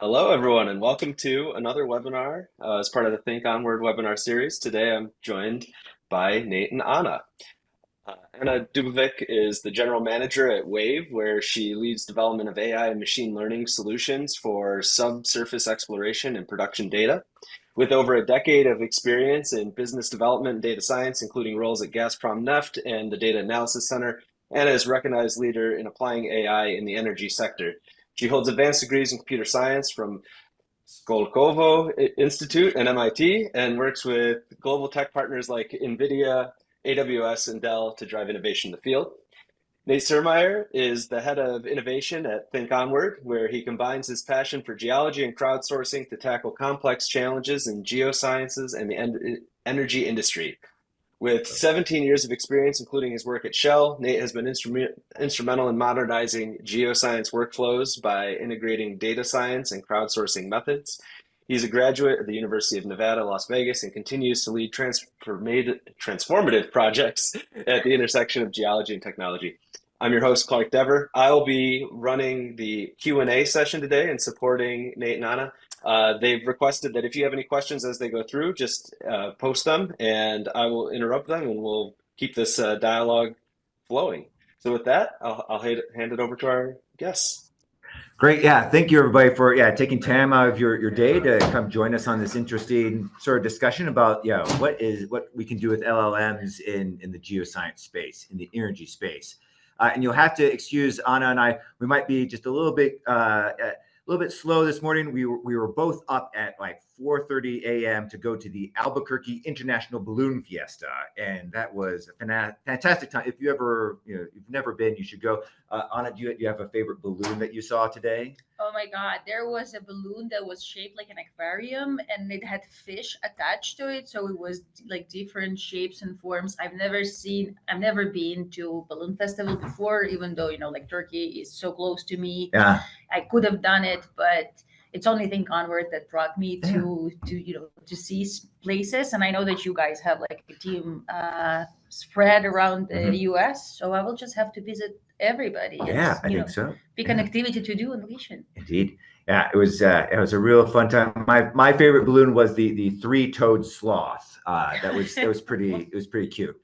Hello, everyone, and welcome to another webinar as part of the ThinkOnward webinar series. Today, I'm joined by Nate and Anna. Anna Dubovik is the general manager at WAIW, where she leads development of AI and machine learning solutions for subsurface exploration and production data. With over a decade of experience in business development and data science, including roles at Gazprom Neft and the Data Analysis Center, Anna is a recognized leader in applying AI in the energy sector. She holds advanced degrees in computer science from Skolkovo Institute and MIT, and works with global tech partners like NVIDIA, AWS, and Dell to drive innovation in the field. Nate Suurmeyer is the head of innovation at ThinkOnward, where he combines his passion for geology and crowdsourcing to tackle complex challenges in geosciences and the energy industry. With 17 years of experience, including his work at Shell, Nate has been instrumental in modernizing geoscience workflows by integrating data science and crowdsourcing methods. He's a graduate of the University of Nevada, Las Vegas, and continues to lead transformative projects at the intersection of geology and technology. I'm your host, Clark Dever. I'll be running the Q&A session today and supporting Nate and Anna. They've requested that if you have any questions as they go through, just post them and I will interrupt them and we'll keep this dialogue flowing. So with that, I'll hand it over to our guests. Great. Yeah. Thank you, everybody, for taking time out of your day to come join us on this interesting sort of discussion about what we can do with LLMs in the geoscience space, in the energy space. And you'll have to excuse Anna and I. We might be just a little bit slow this morning. We were both up at like 4:30 a.m. to go to the Albuquerque International Balloon Fiesta, and that was a fantastic time. If you ever, you've never been, you should go. Anna, do you have a favorite balloon that you saw today? Oh my God, there was a balloon that was shaped like an aquarium and it had fish attached to it. So it was like different shapes and forms. I've never been to balloon festival before, even though, like Turkey is so close to me. Yeah. I could have done it, but it's only ThinkOnward that brought me to see places. And I know that you guys have like a team spread around the US. So I will just have to visit everybody. Yeah, I think so. Pick an activity to do on location. Indeed. Yeah, it was a real fun time. My favorite balloon was the three-toed sloth. That was pretty cute.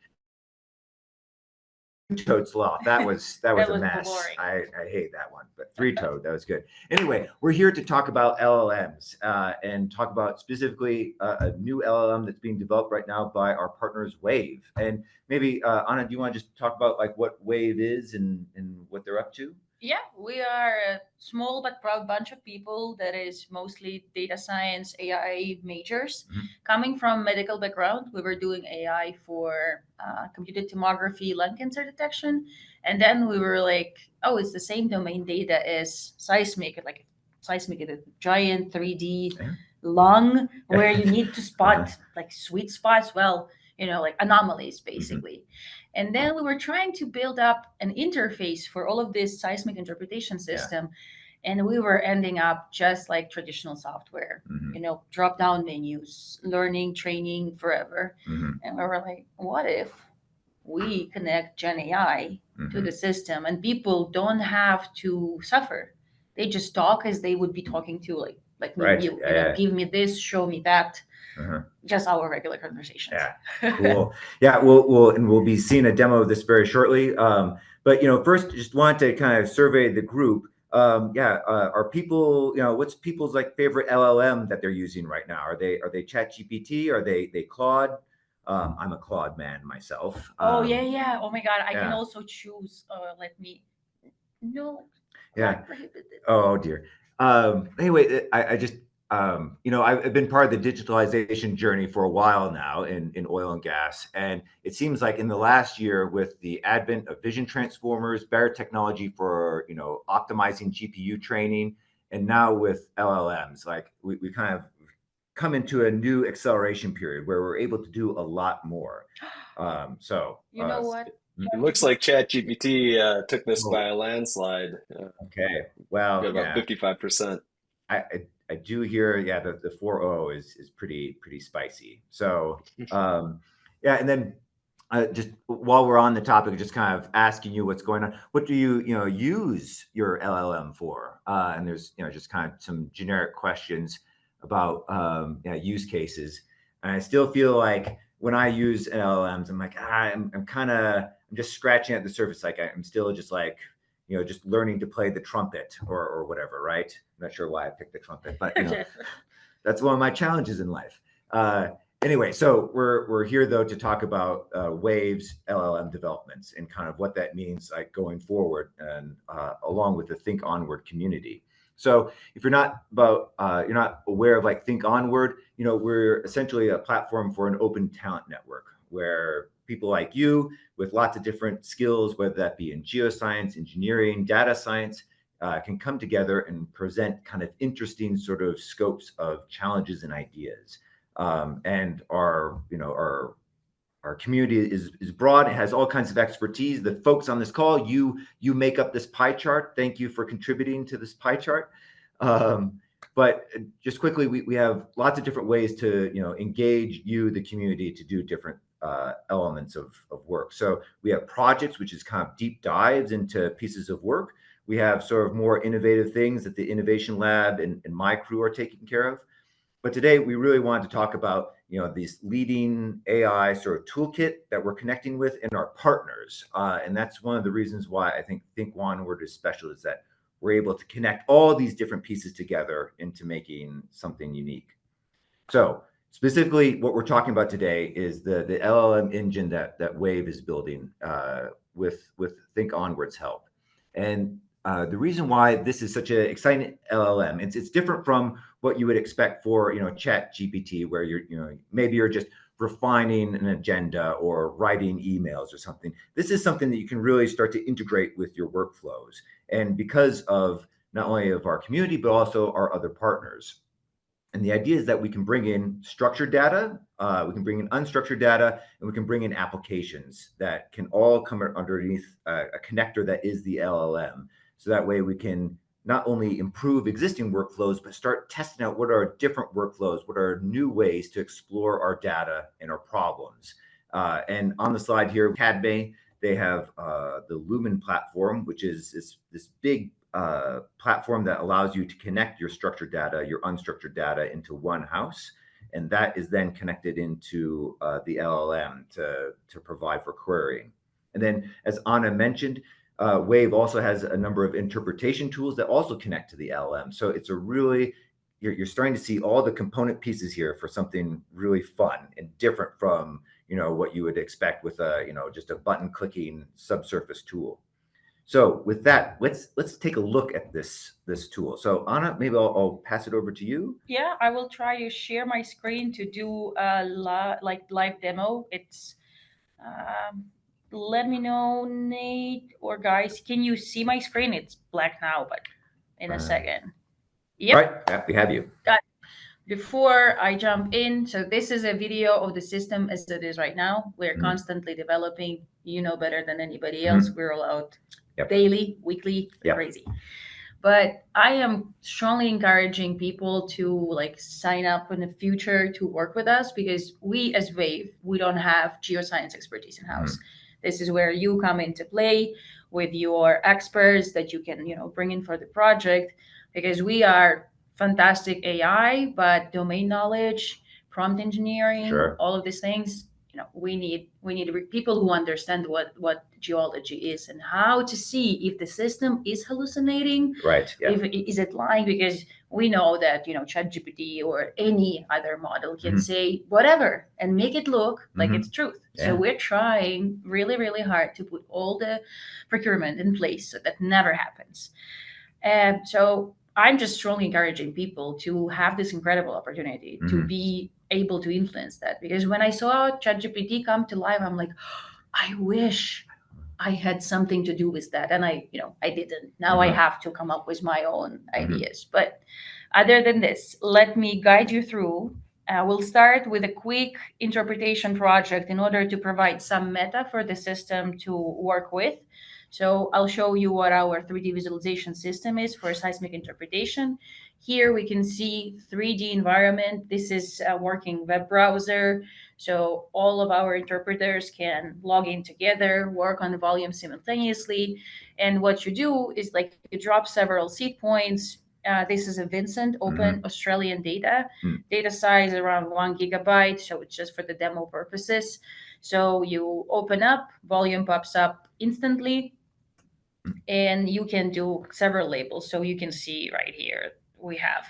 Toad sloth. That was a mess. Boring. I hate that one, but three-toed, that was good. Anyway, we're here to talk about LLMs and talk about specifically a new LLM that's being developed right now by our partners WAIW. And maybe Anna, do you want to just talk about like what WAIW is and what they're up to? Yeah, we are a small but proud bunch of people that is mostly data science, AI majors. Coming from medical background, we were doing AI for computed tomography lung cancer detection. And then we were like, oh, it's the same domain data as Seismic, like Seismic is a giant 3D lung where you need to spot like sweet spots, like anomalies basically. And then we were trying to build up an interface for all of this seismic interpretation system. And we were ending up just like traditional software, drop down menus, learning, training forever. And we were like, what if we connect Gen AI to the system and people don't have to suffer? They just talk as they would be talking to like me and you. Give me this, show me that. Just our regular conversations. Yeah, cool. Yeah, we'll be seeing a demo of this very shortly. But first, just want to kind of survey the group. Are people, what's people's like favorite LLM that they're using right now? Are they ChatGPT? Are they Claude? I'm a Claude man myself. Oh yeah. Oh my God, I can also choose. Yeah. Oh dear. Anyway, I just. I've been part of the digitalization journey for a while now in oil and gas. And it seems like in the last year, with the advent of vision transformers, better technology for, optimizing GPU training, and now with LLMs, like we kind of come into a new acceleration period where we're able to do a lot more. You know what? It looks like ChatGPT took this by a landslide. Okay. Well, about 55%. I do hear, the 4.0 is pretty spicy. So, and then just while we're on the topic, just kind of asking you what's going on. What do you use your LLM for? And there's just kind of some generic questions about use cases. And I still feel like when I use LLMs, I'm like I'm just scratching at the surface. Like I'm still just like just learning to play the trumpet or whatever. Right? I'm not sure why I picked the trumpet, but that's one of my challenges in life. Anyway, so we're here though to talk about WAIW's LLM developments and kind of what that means like going forward, and along with the ThinkOnward community. So if you're not aware of like ThinkOnward, we're essentially a platform for an open talent network where people like you with lots of different skills, whether that be in geoscience, engineering, data science, can come together and present kind of interesting sort of scopes of challenges and ideas. And our community is broad. It has all kinds of expertise. The folks on this call, you make up this pie chart. Thank you for contributing to this pie chart. But just quickly, we have lots of different ways to engage the community, to do different elements of work. So we have projects, which is kind of deep dives into pieces of work. We have sort of more innovative things that the Innovation Lab and my crew are taking care of. But today we really wanted to talk about these leading AI sort of toolkit that we're connecting with and our partners. And that's one of the reasons why I think ThinkOnward is special, is that we're able to connect all these different pieces together into making something unique. So specifically, what we're talking about today is the LLM engine that WAIW is building with ThinkOnward's help. And the reason why this is such an exciting LLM, it's different from what you would expect for Chat GPT, where maybe you're just refining an agenda or writing emails or something. This is something that you can really start to integrate with your workflows, and because of not only of our community but also our other partners. And the idea is that we can bring in structured data, we can bring in unstructured data, and we can bring in applications that can all come underneath a connector that is the LLM. So that way we can not only improve existing workflows, but start testing out what are different workflows, what are new ways to explore our data and our problems. And on the slide here, Cadme, they have the Lumen platform, which is this big platform that allows you to connect your structured data, your unstructured data into one house. And that is then connected into the LLM to provide for querying. And then, as Anna mentioned, WAIW also has a number of interpretation tools that also connect to the LLM. So it's a really, you're starting to see all the component pieces here for something really fun and different from what you would expect with a just a button clicking subsurface tool. So with that, let's take a look at this tool. So Anna, maybe I'll pass it over to you. Yeah, I will try to share my screen to do a live demo. It's let me know, Nate or guys, can you see my screen? It's black now, but in a second. Yep. All right, yeah, we have you. Got it. Before I jump in, so this is a video of the system as it is right now. We're constantly developing. You know better than anybody else. We roll out daily, weekly, crazy. But I am strongly encouraging people to sign up in the future to work with us, because we as WAIW, we don't have geoscience expertise in-house. This is where you come into play with your experts that you can bring in for the project, because we are fantastic AI, but domain knowledge, prompt engineering, all of these things, we need people who understand what geology is and how to see if the system is hallucinating, is it lying, because we know that ChatGPT or any other model can say whatever and make it look like it's truth. So we're trying really, really hard to put all the procurement in place so that never happens. So I'm just strongly encouraging people to have this incredible opportunity to be able to influence that. Because when I saw ChatGPT come to life, I'm like, I wish I had something to do with that. And I didn't. Now I have to come up with my own ideas. But other than this, let me guide you through. We'll start with a quick interpretation project in order to provide some meta for the system to work with. So I'll show you what our 3D visualization system is for seismic interpretation. Here we can see 3D environment. This is a working web browser. So all of our interpreters can log in together, work on the volume simultaneously. And what you do is like you drop several seed points. This is a Vincent open Australian data. Data size around 1 GB, so it's just for the demo purposes. So you open up, volume pops up instantly, and you can do several labels. So you can see right here, we have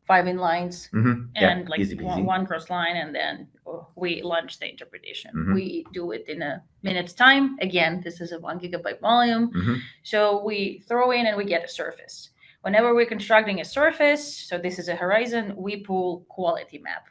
5 inlines and like easy peasy. one cross line, and then we launch the interpretation. We do it in a minute's time. Again, this is a 1 GB volume. So we throw in and we get a surface. Whenever we're constructing a surface, so this is a horizon, we pull quality map.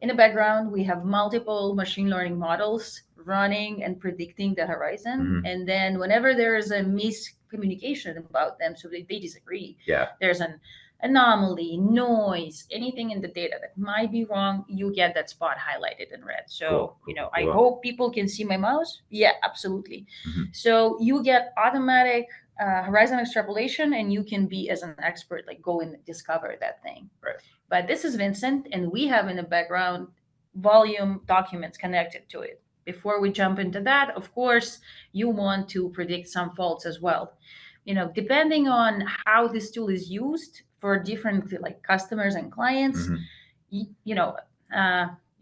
In the background, we have multiple machine learning models running and predicting the horizon. And then whenever there is a miscommunication about them, so they disagree, there's an anomaly, noise, anything in the data that might be wrong, you get that spot highlighted in red. So, I hope people can see my mouse. Yeah, absolutely. So you get automatic horizon extrapolation, and you can be, as an expert, like go and discover that thing. But this is Vincent, and we have in the background volume documents connected to it. Before we jump into that, of course, you want to predict some faults as well. Depending on how this tool is used for different like customers and clients,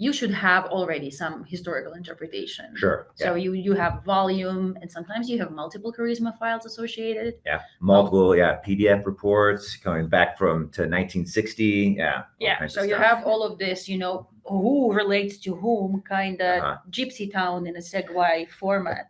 you should have already some historical interpretation. So you have volume, and sometimes you have multiple Charisma files associated. Multiple PDF reports coming back to 1960. So you have all of this, who relates to whom, kind of gypsy town in a Segway format.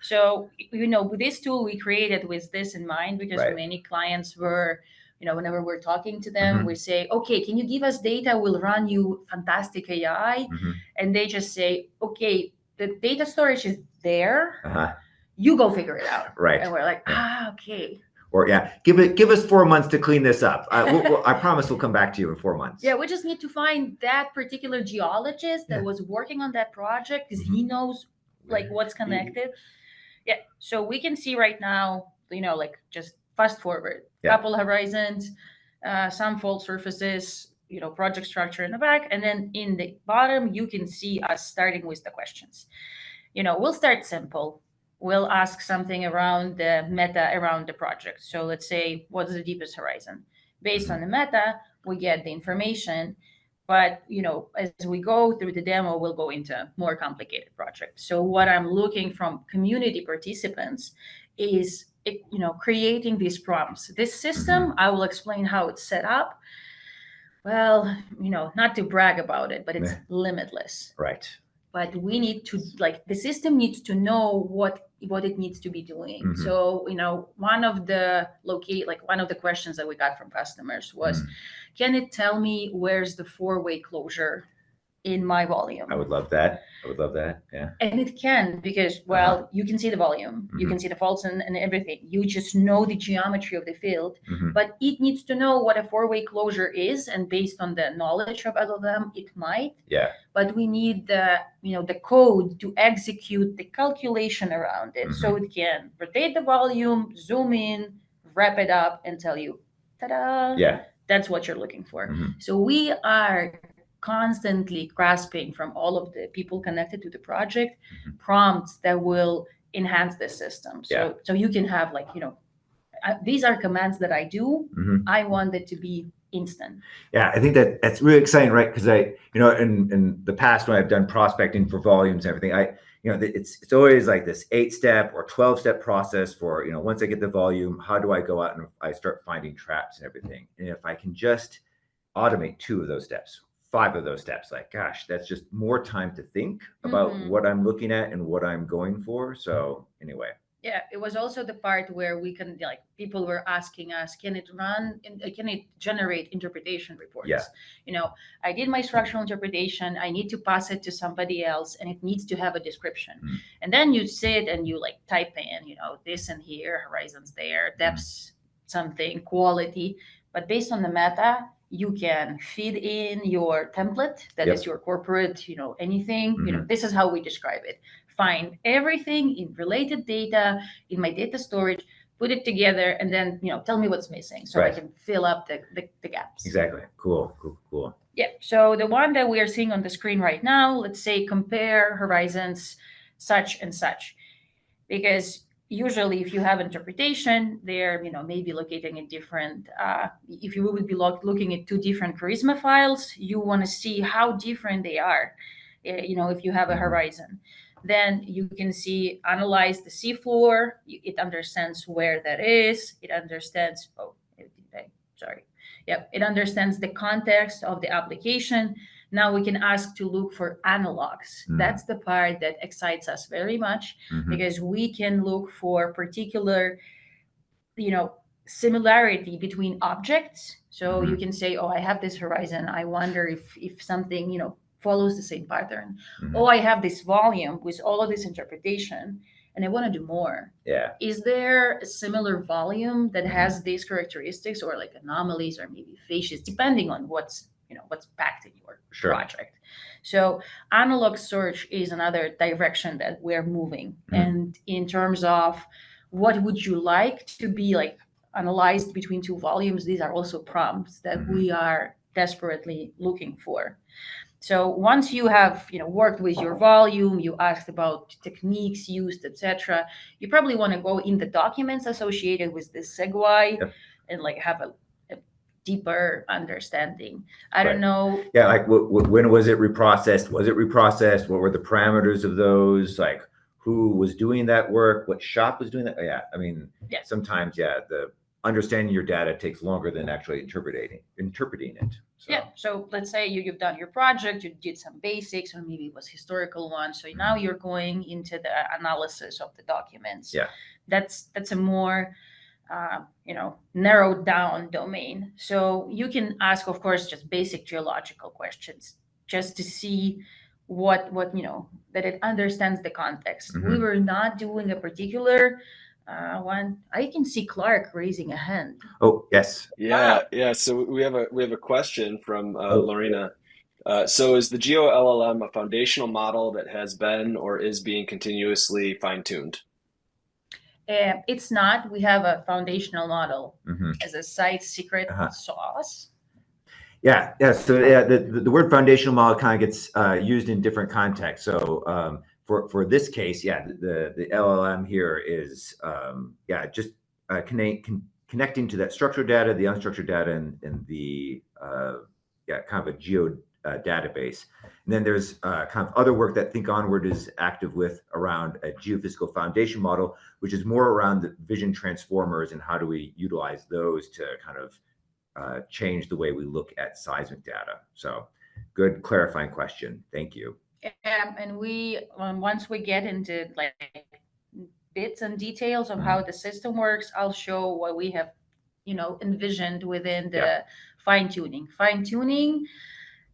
So, with this tool we created with this in mind, because many clients were, whenever we're talking to them, we say, okay, can you give us data? We'll run you fantastic AI. And they just say, okay, the data storage is there. You go figure it out. And we're like, okay. Or give us 4 months to clean this up. I promise we'll come back to you in 4 months. We just need to find that particular geologist that was working on that project, because he knows like what's connected. So we can see right now, like just fast forward, couple horizons, some fault surfaces, project structure in the back. And then in the bottom, you can see us starting with the questions. We'll start simple. We'll ask something around the meta around the project. So let's say, what's the deepest horizon? Based on the meta, we get the information. But, as we go through the demo, we'll go into more complicated projects. So what I'm looking from community participants is, creating these prompts. This system, I will explain how it's set up. Well, not to brag about it, but it's limitless. But we need to, the system needs to know what it needs to be doing. So, one of the questions that we got from customers was, can it tell me where's the 4-way closure in my volume? I would love that. Yeah. And it can, because, you can see the volume, you can see the faults and everything. You just know the geometry of the field, but it needs to know what a 4-way closure is. And based on the knowledge of LLM, it might. But we need the code to execute the calculation around it. So it can rotate the volume, zoom in, wrap it up, and tell you, ta-da, that's what you're looking for. So we are constantly grasping from all of the people connected to the project prompts that will enhance the system. So you can have these are commands that I do. I want it to be instant. I think that's really exciting, right? Because in the past, when I've done prospecting for volumes and everything, it's always like this 8-step or 12-step process for, once I get the volume, how do I go out and I start finding traps and everything? And if I can just automate 2 of those steps, 5 of those steps, gosh, that's just more time to think about what I'm looking at and what I'm going for. So anyway. It was also the part where we can, people were asking us, can it generate interpretation reports? I did my structural interpretation. I need to pass it to somebody else, and it needs to have a description. And then you sit and you type in, this and here, horizons there, depths, something, quality. But based on the meta, you can feed in your template that is your corporate, anything. This is how we describe it. Find everything in related data in my data storage, put it together, and then tell me what's missing, so I can fill up the gaps. Exactly. Cool. Yeah, so the one that we are seeing on the screen right now, let's say compare horizons such and such, because usually if you have interpretation, they're maybe locating in different. If you would be looking at two different charisma files, you want to see how different they are. If you have a horizon, then you can see analyze the seafloor. It understands where that is. It understands. Oh, sorry. Yep, it understands the context of the application. Now we can ask to look for analogs. That's the part that excites us very much, because we can look for particular, similarity between objects. So you can say, oh, I have this horizon. I wonder if something, follows the same pattern. Oh, I have this volume with all of this interpretation, and I want to do more. Yeah. Is there a similar volume that has these characteristics, or like anomalies, or maybe facies, depending on what's packed in your project? So analog search is another direction that we're moving. And in terms of what would you like to be like analyzed between two volumes, these are also prompts that we are desperately looking for. So once you have worked with your volume, you asked about techniques used, etc., you probably want to go in the documents associated with this segue and like have a deeper understanding. I don't know. Yeah, like when was it reprocessed? Was it reprocessed? What were the parameters of those? Like who was doing that work? What shop was doing that? Yeah, I mean, sometimes, the understanding your data takes longer than actually interpreting it. So. Yeah, so let's say you've done your project, you did some basics, or maybe it was historical one. So now you're going into the analysis of the documents. Yeah, that's a more narrowed down domain. So you can ask, of course, just basic geological questions, just to see what that it understands the context. We were not doing a particular one. I can see Clark raising a hand. Oh, yes. Yeah. So we have a question from Lorena. So is the Geo LLM a foundational model that has been or is being continuously fine-tuned? It's not. We have a foundational model as a site secret sauce. Yeah. So the word foundational model kind of gets used in different contexts. So for this case, the LLM here is just connecting to that structured data, the unstructured data, and the kind of a geo database. And then there's kind of other work that ThinkOnward is active with around a geophysical foundation model, which is more around the vision transformers and how do we utilize those to kind of change the way we look at seismic data. So good clarifying question. Thank you. And we, once we get into like bits and details of how the system works, I'll show what we have, envisioned within the fine-tuning. Fine-tuning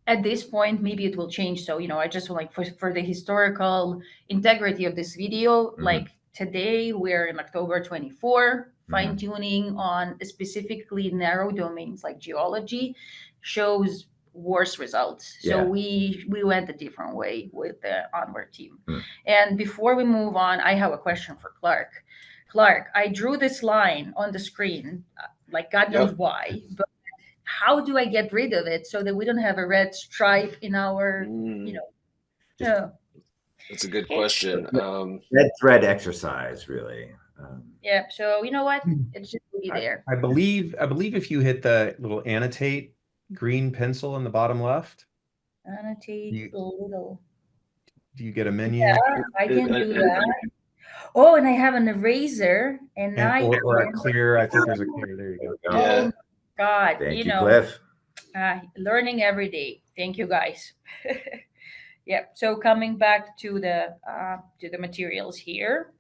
at this point, maybe it will change. So, I just like for the historical integrity of this video, like today we're in October 24, fine-tuning on specifically narrow domains like geology shows worse results. So we went a different way with the Onward team. And before we move on, I have a question for Clark. Clark, I drew this line on the screen, like God knows why, but how do I get rid of it so that we don't have a red stripe in our, That's a good question. Red thread exercise, really. So you know what? It should be there. I believe if you hit the little annotate green pencil in the bottom left. Annotate a little. Do you get a menu? Yeah, I can do that. Oh, and I have an eraser, or a clear. I think there's a clear. There you go. Oh God, Thank you, Cliff. Learning every day. Thank you, guys. So coming back to the materials here,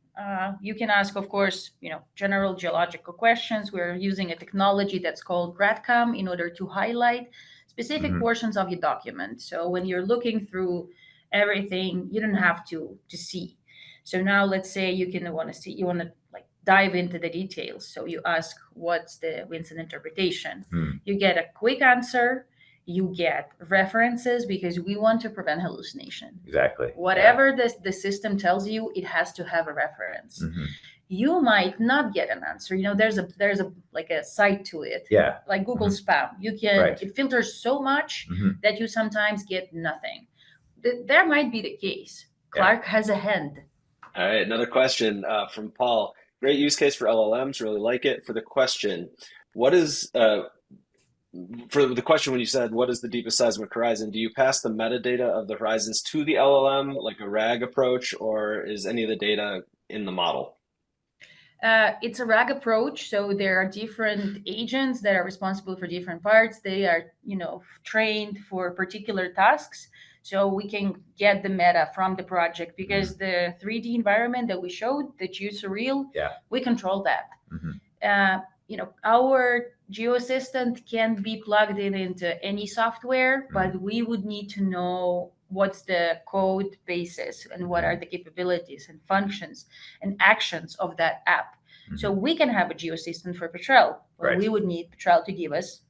you can ask, of course, general geological questions. We're using a technology that's called GradCam in order to highlight specific portions of your document. So when you're looking through everything, you don't have to see. So now let's say you want to like dive into the details. So you ask, what's the Winston interpretation? You get a quick answer. You get references because we want to prevent hallucination. Exactly. Whatever the system tells you, it has to have a reference. you might not get an answer. There's a like a side to it. Yeah. Like Google spam. You can Right. it filters so much that you sometimes get nothing. There might be the case. Clark has a hand. All right, another question from Paul. Great use case for LLMs. Really like it. For the question, what is for the question when you said what is the deepest seismic horizon? Do you pass the metadata of the horizons to the LLM like a RAG approach, or is any of the data in the model? It's a RAG approach, so there are different agents that are responsible for different parts. They are, trained for particular tasks, so we can get the meta from the project because the 3D environment that we showed, the GeoSurreal, we control that. Our GeoAssistant can be plugged into any software, but we would need to know what's the code basis and what are the capabilities and functions and actions of that app. So we can have a GeoAssistant for Petrel, but we would need Petrel to give us,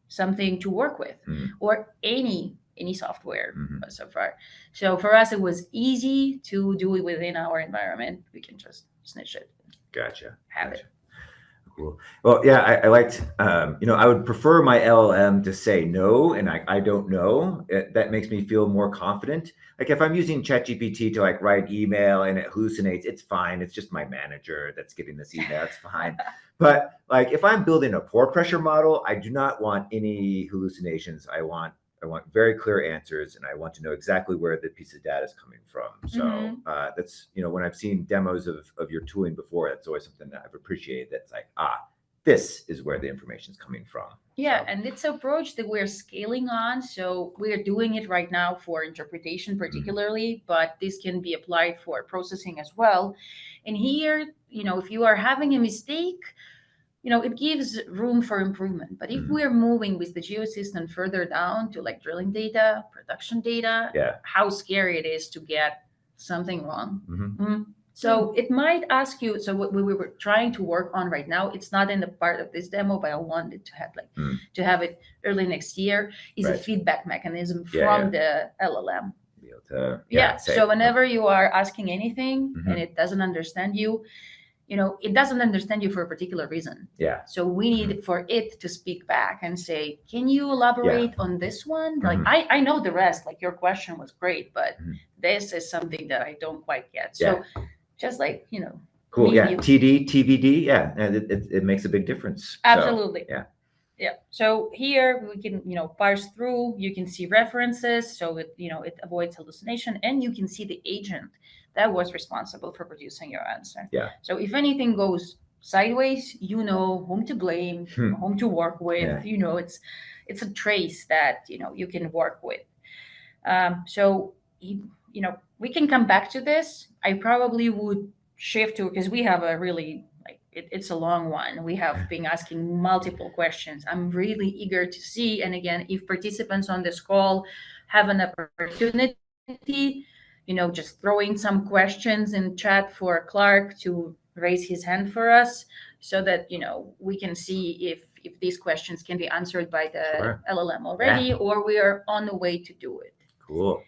something to work with, or any software so far. So for us, it was easy to do it within our environment. We can just snitch it. Gotcha. Have it. Cool. Well, yeah, I liked, I would prefer my LLM to say no, and I don't know. That makes me feel more confident. Like if I'm using ChatGPT to like write email and it hallucinates, it's fine. It's just my manager that's getting this email. It's fine. But like if I'm building a pore pressure model, I do not want any hallucinations. I want very clear answers, and I want to know exactly where the piece of data is coming from. So that's, when I've seen demos of your tooling before, that's always something that I've appreciated. That's like, this is where the information is coming from. Yeah, and it's an approach that we're scaling on. So we're doing it right now for interpretation particularly, but this can be applied for processing as well. And here, if you are having a mistake, it gives room for improvement. But if we're moving with the GeoAssistant further down to like drilling data, production data, how scary it is to get something wrong. So it might ask you, so what we were trying to work on right now, it's not in the part of this demo, but I wanted to have to have it early next year, is a feedback mechanism from the LLM. So whenever you are asking anything and it doesn't understand you, it doesn't understand you for a particular reason. So we need for it to speak back and say, can you elaborate on this one? Like, I know the rest, like your question was great, but this is something that I don't quite get. So just like, cool. TD, TVD. It makes a big difference. Absolutely. So, So here we can, parse through, you can see references. So it, it avoids hallucination, and you can see the agent that was responsible for producing your answer. So if anything goes sideways, you know whom to blame, whom to work with. It's a trace that you can work with. So we can come back to this. I probably would shift to, because we have a really it's a long one. We have been asking multiple questions. I'm really eager to see. And again, if participants on this call have an opportunity, just throwing some questions in chat for Clark to raise his hand for us so that, we can see if these questions can be answered by the LLM already, or we are on the way to do it. Cool.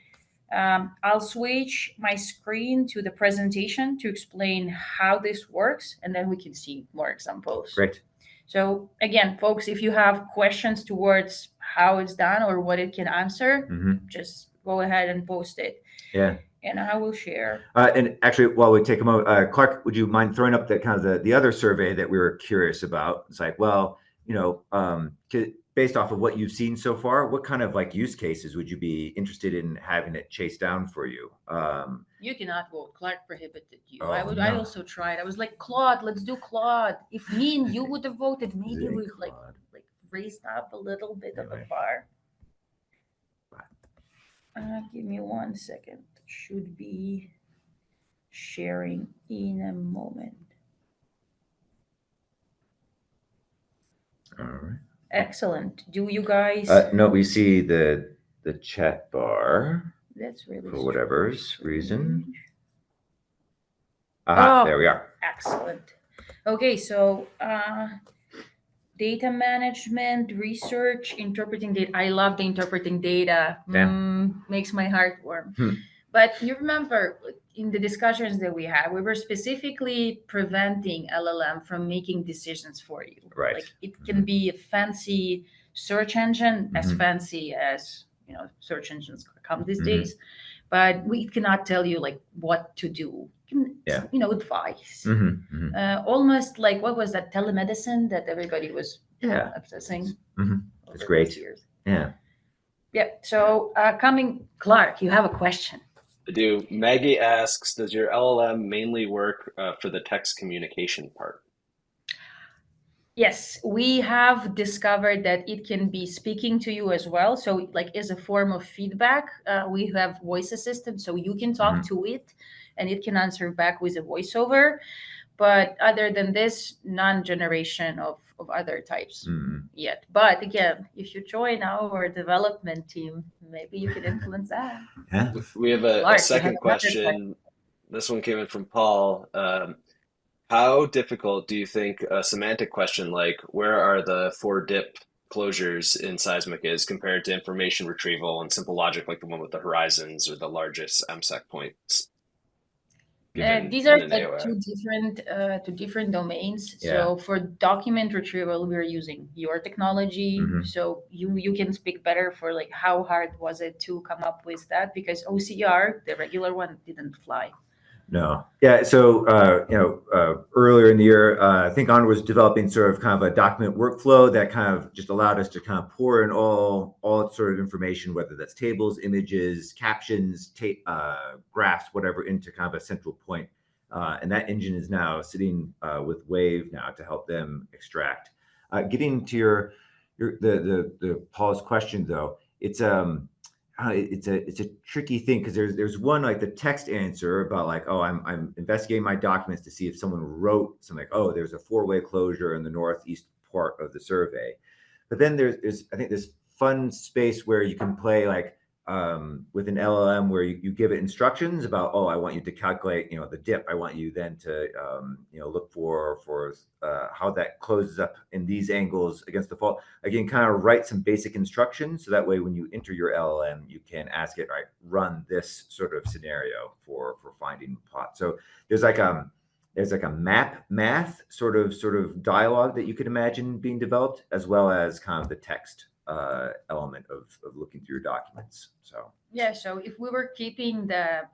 I'll switch my screen to the presentation to explain how this works, and then we can see more examples. Great. So again, folks, if you have questions towards how it's done or what it can answer, just go ahead and post it. And I will share. And actually, while we take a moment, Clark, would you mind throwing up the kind of the other survey that we were curious about? It's like, well, based off of what you've seen so far, what kind of like use cases would you be interested in having it chase down for you? You cannot vote. Clark prohibited you. I also tried. I was like, Claude, let's do Claude. If me and you would have voted, maybe we've like raised up a little bit of a bar. Give me 1 second. Should be sharing in a moment. All right. Excellent. Do you guys? No, we see the chat bar. That's really for whatever reason. There we are. Excellent. Okay, so data management, research, interpreting data. I love the interpreting data. Makes my heart warm. But you remember, in the discussions that we had, we were specifically preventing LLM from making decisions for you. Right. Like it can be a fancy search engine, as fancy as search engines come these days, but we cannot tell you like what to do. Advice. Almost like, what was that telemedicine that everybody was obsessing? That's great. Years. Yeah. Yeah. So Clark, you have a question. I do. Maggie asks, does your LLM mainly work for the text communication part? Yes, we have discovered that it can be speaking to you as well. So like as a form of feedback, we have voice assistant, so you can talk to it and it can answer back with a voiceover. But other than this, non-generation of other types yet. But again, if you join our development team, maybe you can influence that. Yeah. We have Clark, a second question. This one came in from Paul. How difficult do you think a semantic question like where are the 4-dip closures in Seismic is compared to information retrieval and simple logic like the one with the horizons or the largest MSEC points? These are like two different domains. Yeah. So for document retrieval, we're using your technology. So you can speak better for like how hard was it to come up with that, because OCR, the regular one, didn't fly. No. Yeah. So, earlier in the year, ThinkOnward was developing sort of kind of a document workflow that kind of just allowed us to kind of pour in all sort of information, whether that's tables, images, captions, graphs, whatever, into kind of a central point. And that engine is now sitting with WAIW now to help them extract. Getting to the Paul's question though, it's a tricky thing because there's one like the text answer about like, oh, I'm investigating my documents to see if someone wrote something like, oh, there's a 4-way closure in the northeast part of the survey. But then there's I think this fun space where you can play like with an LLM where you give it instructions about, oh, I want you to calculate, the dip. I want you then to, look for how that closes up in these angles against the fault. Again, kind of write some basic instructions. So that way, when you enter your LLM, you can ask it, right, run this sort of scenario for finding plot. So there's like a math sort of dialogue that you could imagine being developed, as well as kind of the text element of looking through your documents. So yeah, so if we were keeping the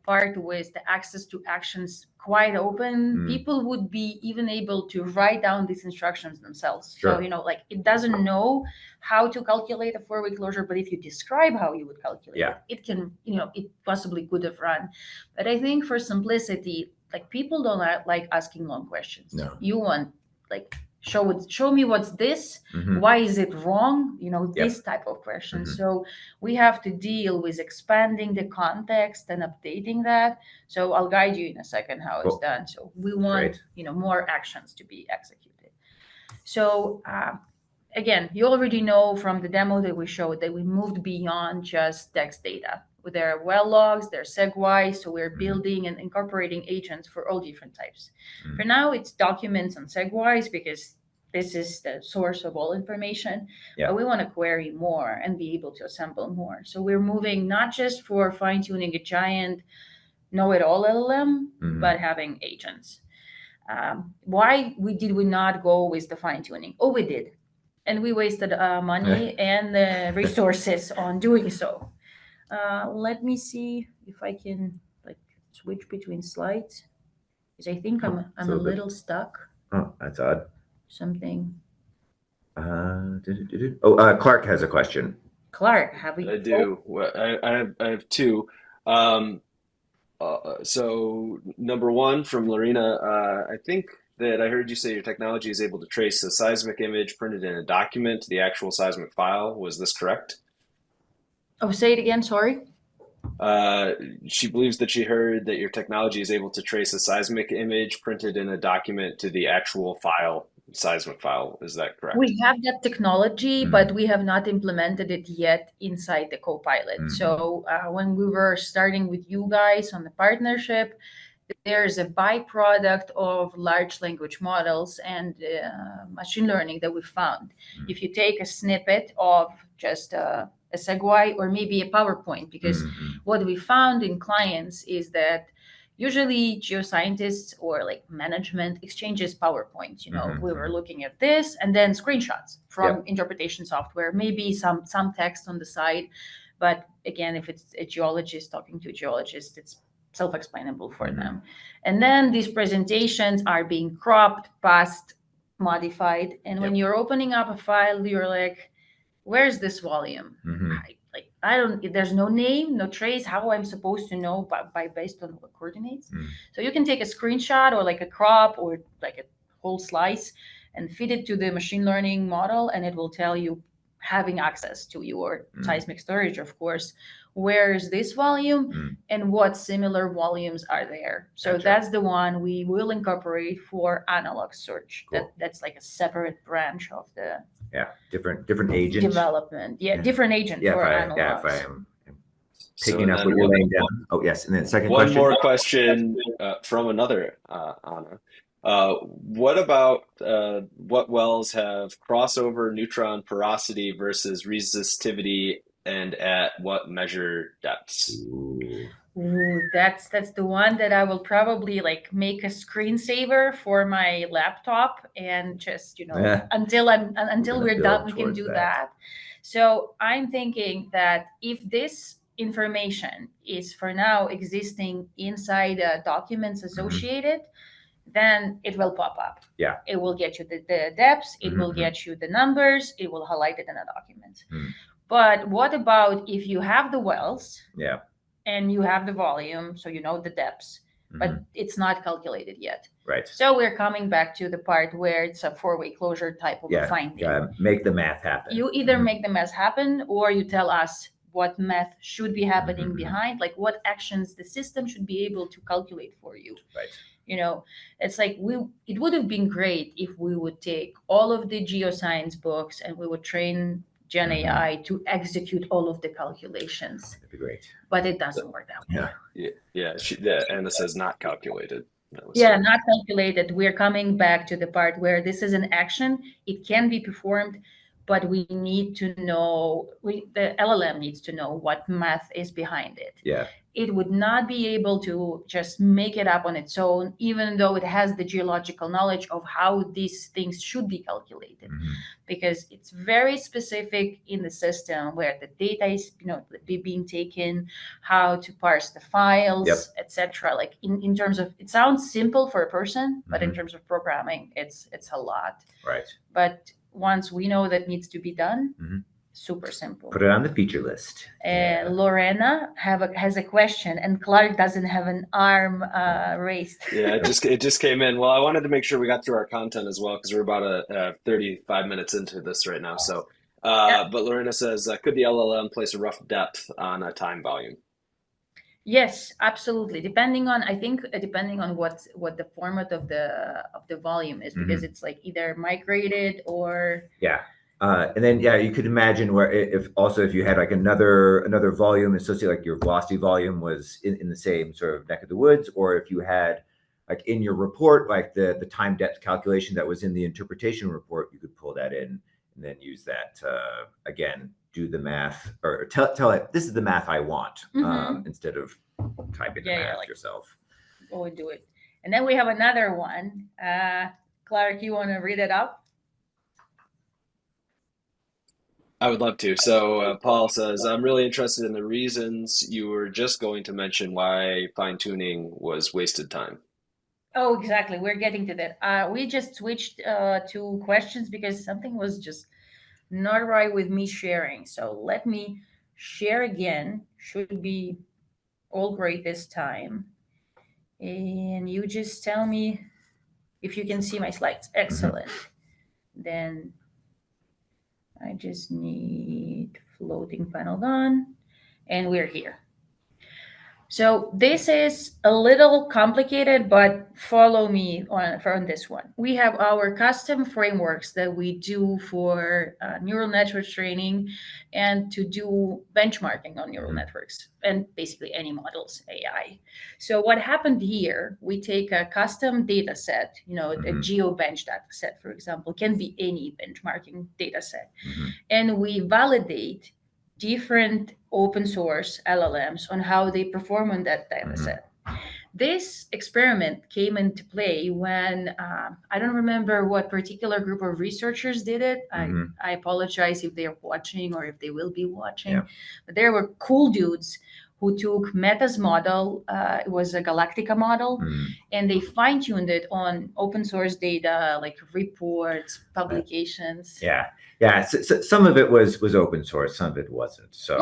part with the access to actions quite open, people would be even able to write down these instructions themselves. Sure. So like it doesn't know how to calculate a 4-way closure, but if you describe how you would calculate it can, it possibly could have run. But I think for simplicity, like people don't like asking long questions. No. You want like show me what's this, why is it wrong, this type of question. So we have to deal with expanding the context and updating that. So I'll guide you in a second how it's done. So we want more actions to be executed. So again, you already know from the demo that we showed that we moved beyond just text data. There are well logs, there are segwise, so we're building and incorporating agents for all different types. For now, it's documents and segwise because this is the source of all information, but we want to query more and be able to assemble more. So we're moving not just for fine-tuning a giant know-it-all LLM, but having agents. Why did we not go with the fine-tuning? Oh, we did. And we wasted money and resources on doing so. Let me see if I can switch between slides, because I think I'm a little stuck. Oh, that's odd. Something. Clark has a question. Clark, have we? I do. Well, I have two. So number one from Lorena, I think that I heard you say your technology is able to trace a seismic image printed in a document to the actual seismic file. Was this correct? Oh, say it again. Sorry. She believes that she heard that your technology is able to trace a seismic image printed in a document to the actual file, seismic file. Is that correct? We have that technology, but we have not implemented it yet inside the Copilot. So when we were starting with you guys on the partnership, there's a byproduct of large language models and machine learning that we found. If you take a snippet of just a a SegWi or maybe a PowerPoint, because what we found in clients is that usually geoscientists or like management exchanges PowerPoints. We were looking at this and then screenshots from interpretation software, maybe some text on the side. But again, if it's a geologist talking to a geologist, it's self-explainable for them. And then these presentations are being cropped, passed, modified. And when you're opening up a file, you're like, where's this volume? I don't, there's no name, no trace. How I'm supposed to know by based on what coordinates? So you can take a screenshot or like a crop or like a whole slice and feed it to the machine learning model, and it will tell you, having access to your seismic storage, of course, where is this volume and what similar volumes are there. So that's the one we will incorporate for analog search. Cool. That's like a separate branch of the different agent development. Different agent for analogs. If I am picking up what you're laying down. Oh yes, and then second one question. more question from another Anna. What about what wells have crossover neutron porosity versus resistivity, and at what measure depths? Ooh, that's the one that I will probably like make a screensaver for my laptop and just until we're done we can do that. So I'm thinking that if this information is for now existing inside documents associated, then it will pop up. Yeah. It will get you the depths, it will get you the numbers, it will highlight it in a document. But what about if you have the wells and you have the volume, so you know the depths, but it's not calculated yet. Right. So we're coming back to the part where it's a four-way closure type of a finding. Make the math happen. You either make the math happen or you tell us what math should be happening behind, like what actions the system should be able to calculate for you. Right. It's like it would have been great if we would take all of the geoscience books and we would train Gen AI to execute all of the calculations. That'd be great. But it doesn't work that way. Anna says not calculated. Not calculated. We're coming back to the part where this is an action. It can be performed, but we need to know, the LLM needs to know what math is behind it. Yeah. It would not be able to just make it up on its own, even though it has the geological knowledge of how these things should be calculated, because it's very specific in the system where the data is, being taken, how to parse the files, etc. Like in terms of, it sounds simple for a person, but in terms of programming, it's a lot. Right. But once we know that needs to be done, super simple. Put it on the feature list. Lorena has a question, and Clark doesn't have an arm raised. It just came in. Well, I wanted to make sure we got through our content as well, because we're about 35 minutes into this right now. So, but Lorena says, could the LLM place a rough depth on a time volume? Yes, absolutely. Depending on what the format of the volume is, because it's like either migrated or and then you could imagine where if you had like another volume associated, like your velocity volume was in the same sort of neck of the woods, or if you had like in your report, like the time depth calculation that was in the interpretation report, you could pull that in and then use that again, do the math, or tell it this is the math I want, instead of typing the math yourself. Go and do it. And then we have another one. Clark, you want to read it out? I would love to. So Paul says, I'm really interested in the reasons you were just going to mention why fine-tuning was wasted time. Oh, exactly. We're getting to that. We just switched to questions because something was just not right with me sharing. So let me share again. Should be all great this time. And you just tell me if you can see my slides. Excellent. Then I just need floating panel on, and we're here. So this is a little complicated, but follow me on this one. We have our custom frameworks that we do for neural network training and to do benchmarking on neural networks and basically any models, AI. So what happened here, we take a custom data set, a GeoBench data set, for example, can be any benchmarking data set, and we validate different open source LLMs on how they perform on that data set. This experiment came into play when I don't remember what particular group of researchers did it. I apologize if they're watching or if they will be watching. But there were cool dudes who took Meta's model. It was a Galactica model, and they fine-tuned it on open source data like reports, publications. So some of it was open source, some of it wasn't. So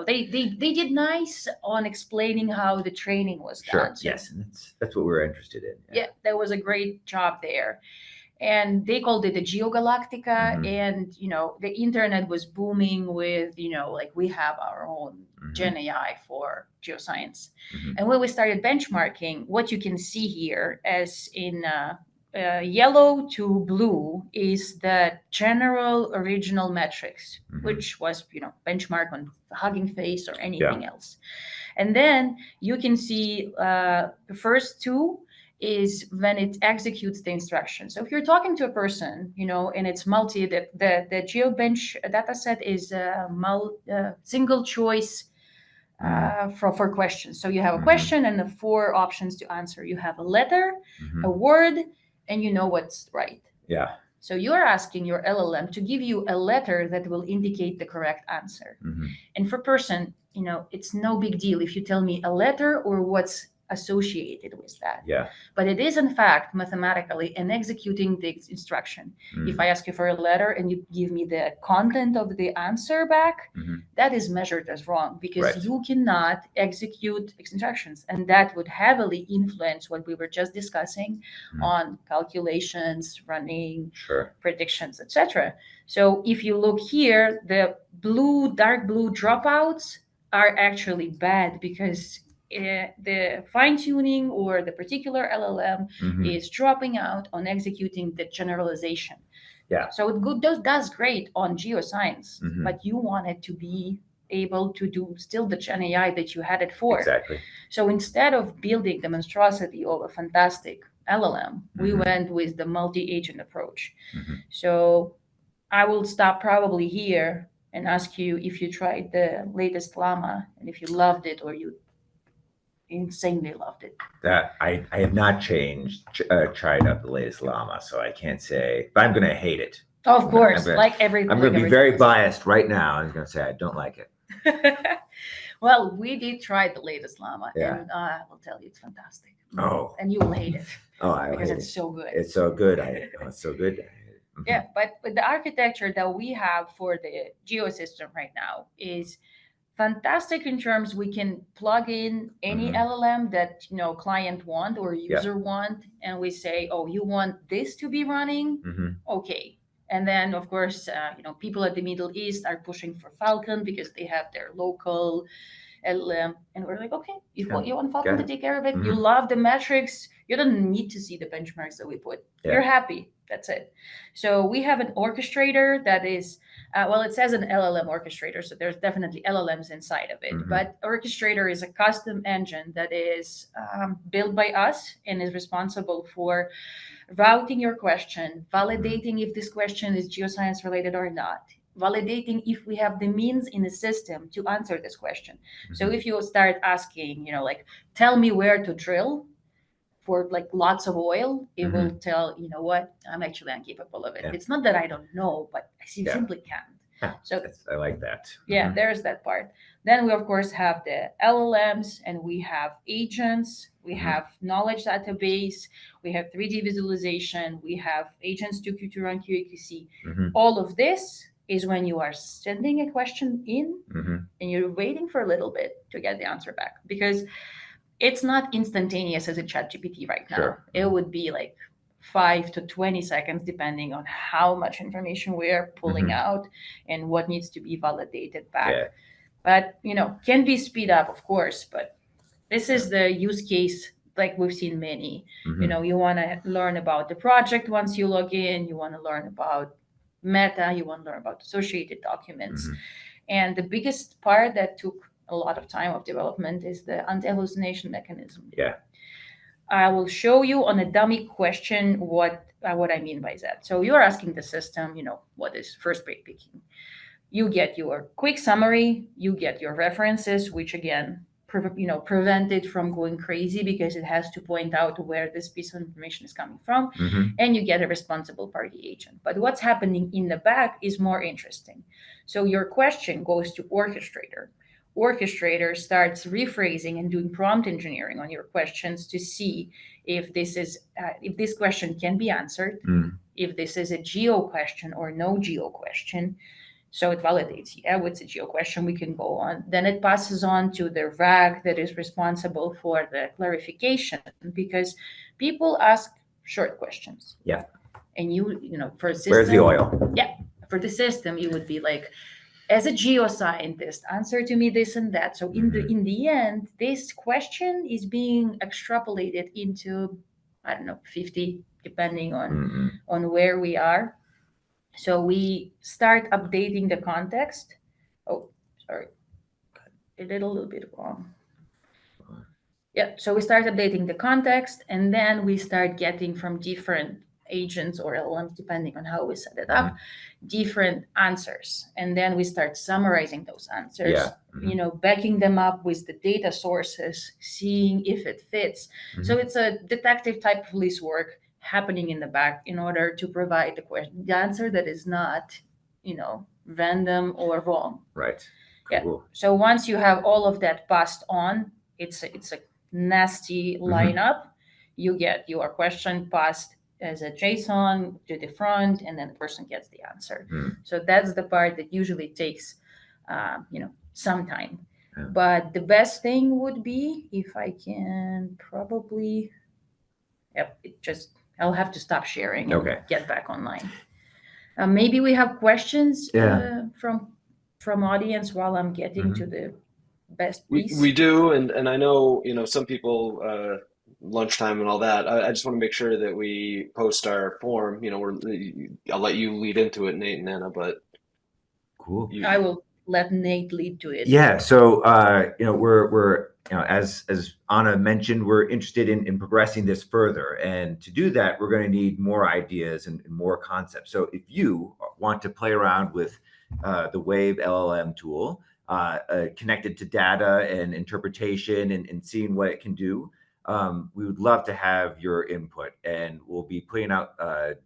they did nice on explaining how the training was done. So, yes, and that's what we're interested in. Yeah, that was a great job there. And they called it the GeoGalactica, and the internet was booming with like we have our own Gen AI for geoscience. And when we started benchmarking, what you can see here as in yellow to blue is the general original metrics, which was benchmark on Hugging Face or anything else. And then you can see the first two is when it executes the instruction. So if you're talking to a person, and it's the GeoBench data set is single choice for questions. So you have a question and the 4 options to answer. You have a letter, a word, and you know what's right. So you're asking your LLM to give you a letter that will indicate the correct answer. And for person, it's no big deal if you tell me a letter or what's associated with that. But it is in fact mathematically and executing the instruction. If I ask you for a letter and you give me the content of the answer back, that is measured as wrong because you cannot execute instructions, and that would heavily influence what we were just discussing on calculations, running, predictions, etc. So if you look here, the dark blue dropouts are actually bad because the fine-tuning or the particular LLM is dropping out on executing the generalization. So it does great on geoscience, but you want it to be able to do still the Gen AI that you had it for. So instead of building the monstrosity of a fantastic LLM, we went with the multi-agent approach. So I will stop probably here and ask you if you tried the latest Llama and if you loved it or you insanely loved it. That I have not tried out the latest Llama, so I can't say, but I'm going to hate it. Of course, like everything. I'm going to be very biased right now. I'm going to say I don't like it. Well, we did try the latest Llama, and I will tell you, it's fantastic. And you will hate it. Because it's so good. It's so good. It's so good. Yeah, but the architecture that we have for the Geosystem right now is fantastic in terms we can plug in any LLM that client want or user want, and we say, oh, you want this to be running? Okay. And then of course, people at the Middle East are pushing for Falcon because they have their local LLM, and we're like, okay, you want Falcon to take care of it. You love the metrics. You don't need to see the benchmarks that we put. You're happy. That's it. So we have an orchestrator that is, it says an LLM orchestrator, so there's definitely LLMs inside of it. But orchestrator is a custom engine that is built by us and is responsible for routing your question, validating if this question is geoscience related or not, validating if we have the means in the system to answer this question. So if you start asking, tell me where to drill for lots of oil, it will tell, what, I'm actually incapable of it. It's not that I don't know, but I simply can't. So I like that. There's that part. Then we of course have the LLMs, and we have agents, we have knowledge database, we have 3D visualization, we have agents to run QA/QC. All of this is when you are sending a question in and you're waiting for a little bit to get the answer back, because it's not instantaneous as a ChatGPT right now. It would be 5 to 20 seconds, depending on how much information we're pulling out and what needs to be validated back. But, can be speed up, of course, but this is the use case, we've seen many. You want to learn about the project once you log in, you want to learn about Meta, you want to learn about associated documents. And the biggest part that took a lot of time of development is the anti-hallucination mechanism. I will show you on a dummy question what I mean by that. So you're asking the system, what is first break picking? You get your quick summary, you get your references, which again, prevent it from going crazy because it has to point out where this piece of information is coming from, and you get a responsible party agent. But what's happening in the back is more interesting. So your question goes to Orchestrator. Orchestrator starts rephrasing and doing prompt engineering on your questions to see if this question can be answered, if this is a geo question or no geo question. So it validates, yeah, it's a geo question, we can go on. Then it passes on to the RAG that is responsible for the clarification, because people ask short questions. Yeah. And for a system, where's the oil? Yeah. For the system, you would be like, as a geoscientist, answer to me this and that. So in the end, this question is being extrapolated into, I don't know, 50, depending on where we are. So we start updating the context. Oh, sorry. I did a little bit wrong. Yeah, so we start updating the context, and then we start getting from different agents or LLMs, depending on how we set it up, different answers. And then we start summarizing those answers, backing them up with the data sources, seeing if it fits. So it's a detective type of police work happening in the back in order to provide the answer that is not, random or wrong. Right. Cool. Yeah. So once you have all of that passed on, it's a nasty lineup. You get your question passed as a JSON to the front, and then the person gets the answer. So that's the part that usually takes, some time. Yeah. But the best thing would be if I can probably, I'll have to stop sharing and get back online. Maybe we have questions from audience while I'm getting to the best piece. We do, and I know, some people, lunchtime and all that. I just want to make sure that we post our form. I'll let you lead into it, Nate and Anna, but cool. I will let Nate lead to it. Yeah. So we're as Anna mentioned, we're interested in progressing this further, and to do that, we're going to need more ideas and more concepts. So if you want to play around with the WAIW LLM tool, connected to data and interpretation and seeing what it can do, we would love to have your input, and we'll be putting out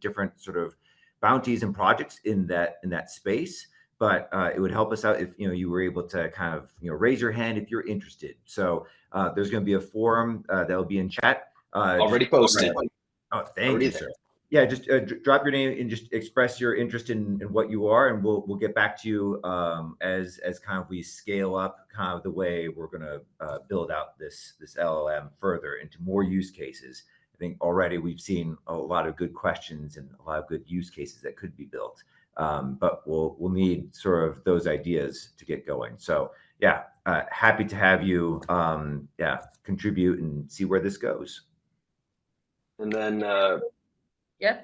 different sort of bounties and projects in that space. But it would help us out if you were able to kind of raise your hand if you're interested. So there's going to be a forum that'll be in chat. Already posted. Oh, thank you, sir. Yeah, just drop your name and just express your interest in what you are, and we'll get back to you as kind of we scale up kind of the way we're going to build out this LLM further into more use cases. I think already we've seen a lot of good questions and a lot of good use cases that could be built. But we'll need sort of those ideas to get going. So yeah, happy to have you contribute and see where this goes. And then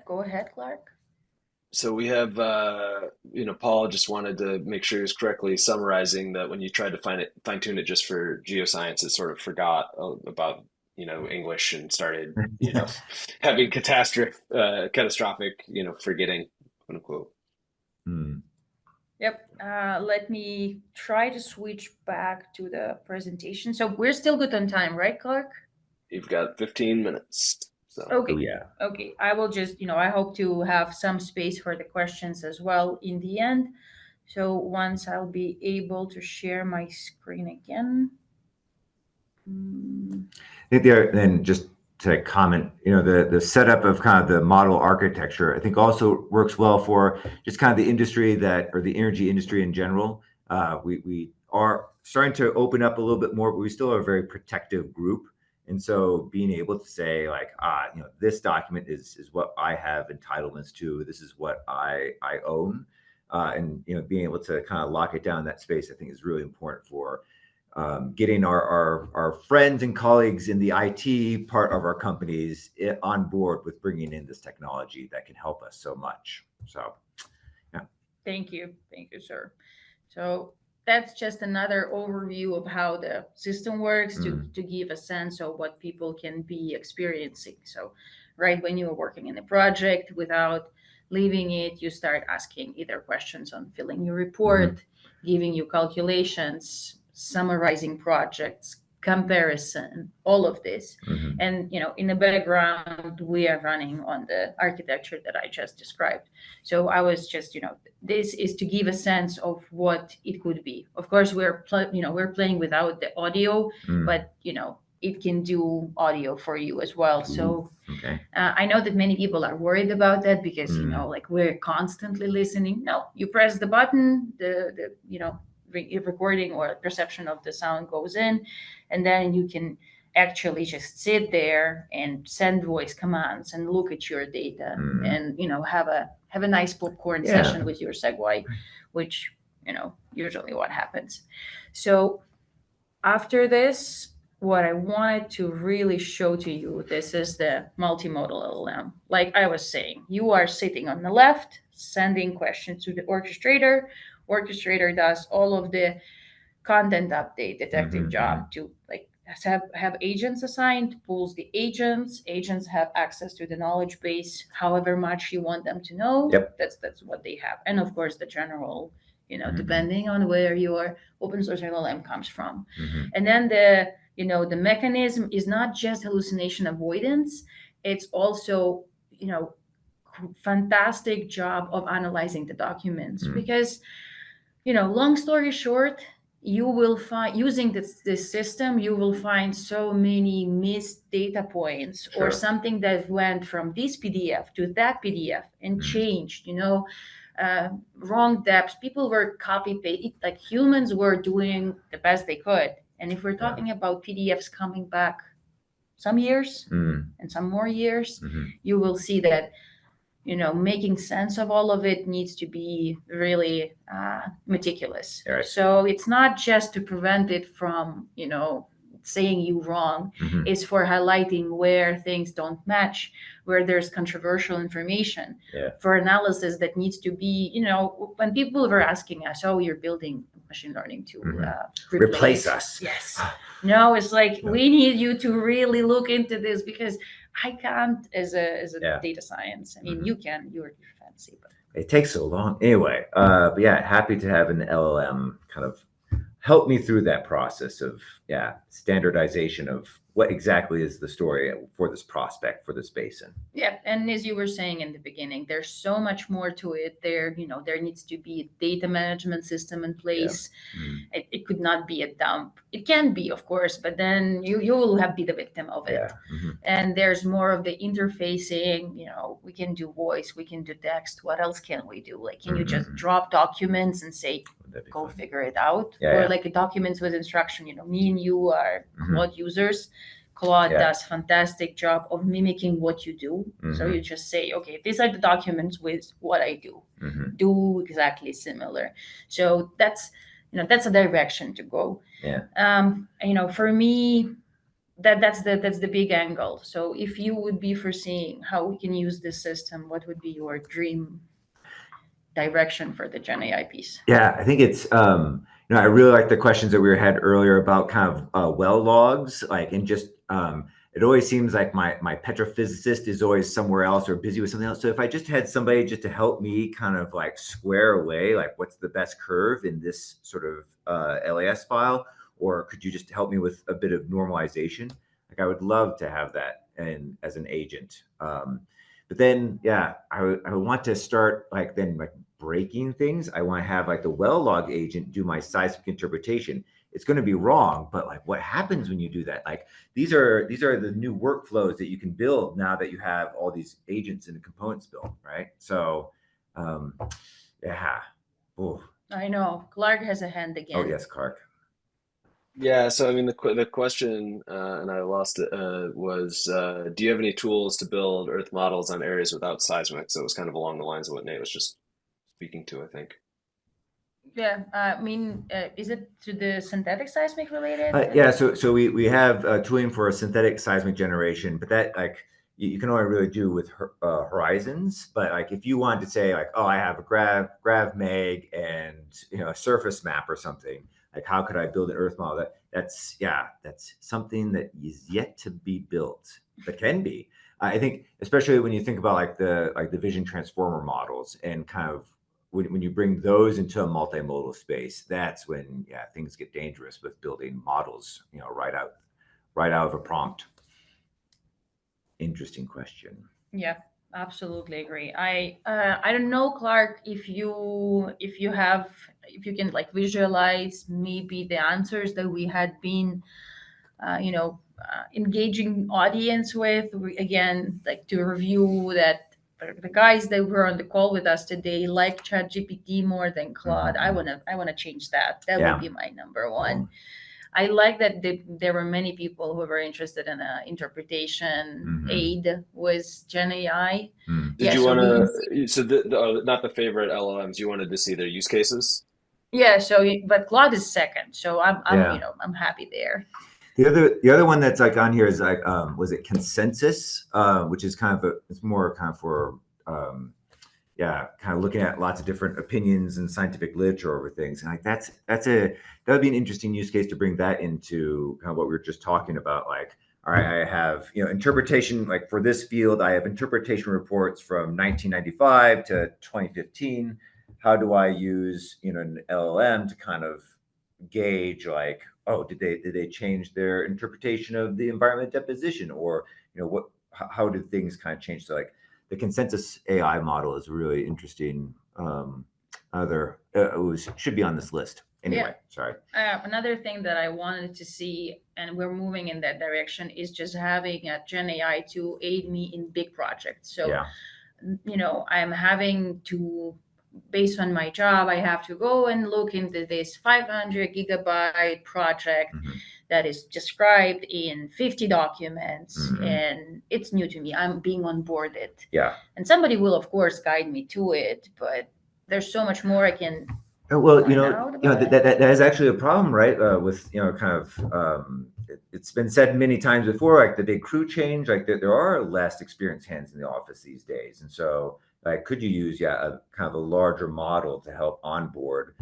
go ahead, Clark. So we have Paul just wanted to make sure he was correctly summarizing that when you tried to fine tune it just for geoscience, it sort of forgot about English and started having catastrophic forgetting, quote unquote. Yep. Let me try to switch back to the presentation. So we're still good on time, right, Clark? You've got 15 minutes. So. Okay. Okay. I will just, I hope to have some space for the questions as well in the end. So once I'll be able to share my screen again. I think then just to comment, the setup of kind of the model architecture, I think also works well for just kind of the industry or the energy industry in general. We are starting to open up a little bit more, but we still are a very protective group. And so being able to say like, this document is what I have entitlements to, this is what I own. And, being able to kind of lock it down in that space, I think is really important for getting our friends and colleagues in the IT part of our companies on board with bringing in this technology that can help us so much. So, yeah. Thank you, sir. So that's just another overview of how the system works to give a sense of what people can be experiencing. So right when you're working in a project without leaving it, you start asking either questions on filling your report, giving you calculations, summarizing projects, comparison, all of this. And in the background, we are running on the architecture that I just described. So I was just, this is to give a sense of what it could be. Of course, we're playing without the audio, but it can do audio for you as well. So I know that many people are worried about that because like we're constantly listening. No, you press the button, the recording or perception of the sound goes in, and then you can actually just sit there and send voice commands and look at your data and have a nice popcorn session with your Segway, which usually what happens. So after this, what I wanted to really show to you, this is the multimodal LLM. Like I was saying, you are sitting on the left, sending questions to the orchestrator. Orchestrator does all of the content update detective job to like have agents assigned, pulls the agents. Agents have access to the knowledge base, however much you want them to know. That's what they have. And of course, the general, depending on where your open source LLM comes from. And then the mechanism is not just hallucination avoidance. It's also, fantastic job of analyzing the documents because, long story short, you will find using this system, you will find so many missed data points or something that went from this PDF to that PDF and changed, wrong depths. People were copy paste, like humans were doing the best they could. And if we're talking about PDFs coming back some years and some more years, you will see that making sense of all of it needs to be really meticulous. So it's not just to prevent it from, saying you wrong. It's for highlighting where things don't match, where there's controversial information, for analysis that needs to be, when people were asking us, oh, you're building machine learning to replace us. Yes. No, it's like, we need you to really look into this because I can't as a data science. I mean, you can, you're fancy, but it takes so long anyway. But yeah, happy to have an LLM kind of help me through that process of standardization of what exactly is the story for this prospect, for this basin. Yeah, and as you were saying in the beginning, there's so much more to it. There needs to be a data management system in place. It could not be a dump. It can be, of course, but then you will be the victim of it. And there's more of the interfacing. We can do voice, we can do text. What else can we do? Like, can you just drop documents and say, go figure it out? Or like a documents with instruction. Me and you are Claude users. Claude does fantastic job of mimicking what you do. So you just say, okay, these are the documents with what I do. Do exactly similar. So that's a direction to go. For me, that's the big angle. So if you would be foreseeing how we can use this system, what would be your dream direction for the Gen AI piece? I think it's I really like the questions that we had earlier about kind of well logs, like, and just it always seems like my petrophysicist is always somewhere else or busy with something else. So if I just had somebody just to help me kind of like square away, like what's the best curve in this sort of LAS file, or could you just help me with a bit of normalization? Like I would love to have that as an agent. But then, I would want to start like breaking things. I want to have like the well log agent do my seismic interpretation. It's going to be wrong, but like what happens when you do that? Like these are the new workflows that you can build now that you have all these agents and the components built, right? So, Ooh. I know Clark has a hand again. Oh yes, Clark. Yeah, so I mean the question, and I lost it, was do you have any tools to build Earth models on areas without seismic? So it was kind of along the lines of what Nate was just speaking to, I think. Yeah, I mean, is it to the synthetic seismic related? So we have tooling for a synthetic seismic generation, but that like you can only really do with horizons. But like if you wanted to say like, oh, I have a GravMag and a surface map or something. Like, how could I build an Earth model? That's something that is yet to be built, but can be. I think especially when you think about like the vision transformer models and kind of when you bring those into a multimodal space, that's when things get dangerous with building models, right out of a prompt. Interesting question. Yeah, absolutely agree. I don't know, Clark, if you can like visualize maybe the answers that we had been engaging audience with. Again, like to review that the guys that were on the call with us today like ChatGPT more than Claude. Mm-hmm. I wanna change that. That would be my number one. Cool. I like that there were many people who were interested in an interpretation aid with Gen AI. Did you want to? So not the favorite LLMs. You wanted to see their use cases. Yeah. So, but Claude is second. So I'm happy there. The other one that's like on here is like was it Consensus, which is kind of it's more kind of for kind of looking at lots of different opinions and scientific literature over things, and like that would be an interesting use case to bring that into kind of what we were just talking about. Like, all right, I have interpretation, like for this field, I have interpretation reports from 1995 to 2015. How do I use an LLM to kind of gauge like, oh, did they change their interpretation of the environment deposition, or how did things kind of change? So like the Consensus AI model is really interesting. Should be on this list anyway. Sorry. Another thing that I wanted to see, and we're moving in that direction, is just having a Gen AI to aid me in big projects. So I'm having to, based on my job, I have to go and look into this 500 gigabyte project that is described in 50 documents, and it's new to me. I'm being onboarded. Yeah. And somebody will, of course, guide me to it, but there's so much more I can. Well, that is actually a problem, right? With kind of it's been said many times before, like the big crew change, like there are less experienced hands in the office these days, and so could you use a kind of a larger model to help onboard,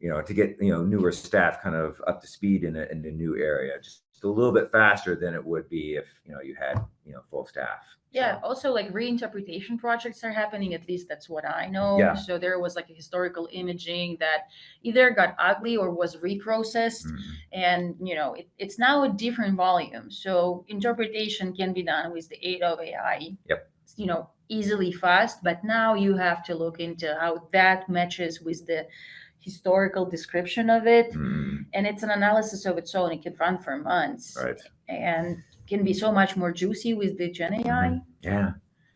to get newer staff kind of up to speed in a new area, just a little bit faster than it would be if you had full staff. Yeah. Also, like reinterpretation projects are happening. At least that's what I know. Yeah. So there was like a historical imaging that either got ugly or was reprocessed, and it's now a different volume. So interpretation can be done with the aid of AI. Yep. Easily fast, but now you have to look into how that matches with the historical description of it, and it's an analysis of its own. It can run for months, right, and can be so much more juicy with the Gen AI. Yeah.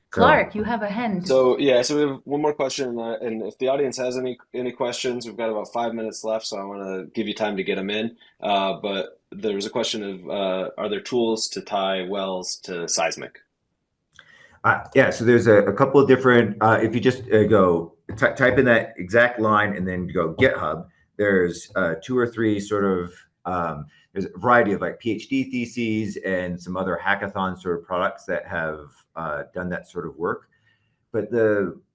Clark, you have a hand. So we have one more question, and if the audience has any questions, we've got about 5 minutes left, so I want to give you time to get them in. But there was a question of are there tools to tie wells to Seismic? So there's a couple of different, if you just go type in that exact line and then go GitHub, there's 2 or 3 sort of, there's a variety of like PhD theses and some other hackathon sort of products that have done that sort of work. But